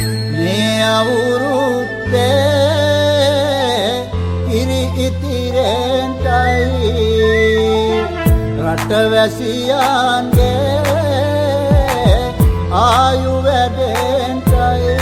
මේ අවුරුද්දේ ඉරි ඉතිරෙන්ටයි රටවැසියන්ගේ ආයු වැඩෙන්ටයි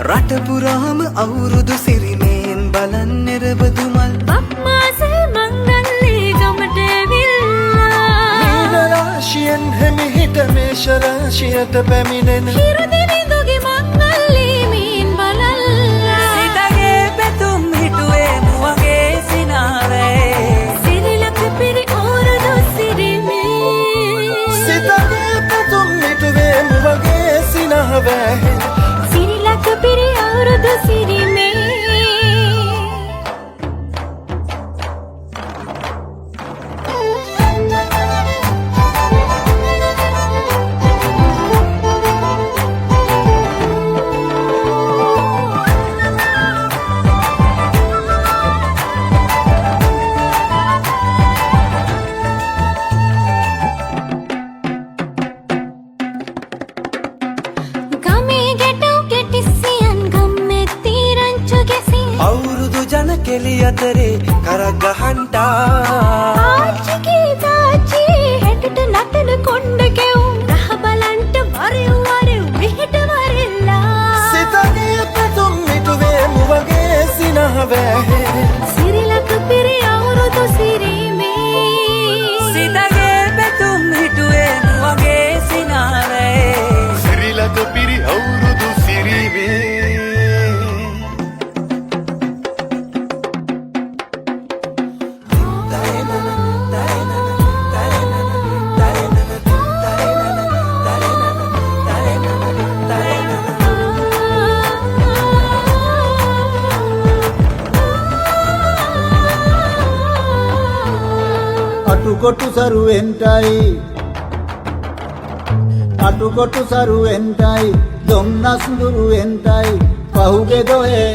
රට පුරාම අවුරුදු සිරිමෙන් බලන් නිරබදුමල් බක්මාසේ මංගල්ලේ ගමට ඇවිල්ලා මීන රාශියෙන් හැමිහිට මේෂ රාශියට පැමිණෙන හිරුදිරිඳුගේ මංගල්ලේ මීන් බලල්ලා සිතගේ පැතුම් හිටුවේ මුවගේ සිනාවේ සිරිලක පිරි අවුරුදු සිරිමේ සිතගේ පැතුම් හිටුවේ මුවගේ සිනාවේ සිරිලක පිරි අවුරුදු සිරිමේ අවුරුදු ජන කෙලි අතරේ කරක් ගහන්ටා ආච්චිගේ තාච්චී හෙටට නටන කොණ්ඩ කෙවුම් රහ බලන්ට වරෙව් වරෙව් මෙහෙට වරෙල්ලා සිතගේ පැතුම් හිටුවේ මුවගේ සිනාවේ සිරිලක පිරි අවුරුදු සිරිමේ සිතගේ පැතුම් හිටුවේ මුවගේ සිනාවේ සිරිලක පිරි අවුරුදු සිරිමේ අටුකොටු සරුවෙන්ටයි දොම්නස් දුරුවෙන්ටයි පහුගේ දොහේ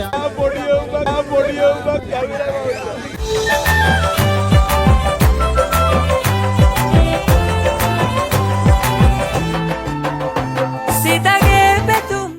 සිතගේ පැතුම්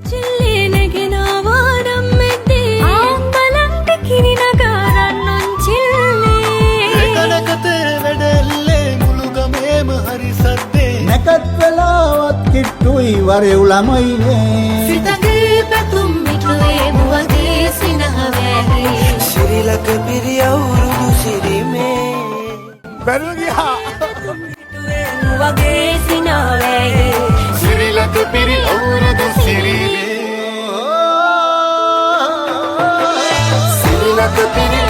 චිල්ලේ නැගෙනවා නම් මෙතේ ආම්බලන්ට කිරි නගාරන්නොන් චිල්ලේ කනකතේ වැඩෙල්ලේ මුළු ගමේම හරි සද්දේ නැකත් වෙලාවත් කිට්ටුයි වරෙව් ළමයිනේ සිතගේ පැතුම් මිටුවේ මුවගේ සිනහවැහි සිරිලක පිරි අවුරුදු සිරිමේ බැරුව ගියා මුවගේ සිනහවැහි සිරිලක පිරි අවුරුදු සිරිමේ සිරිලක පිරි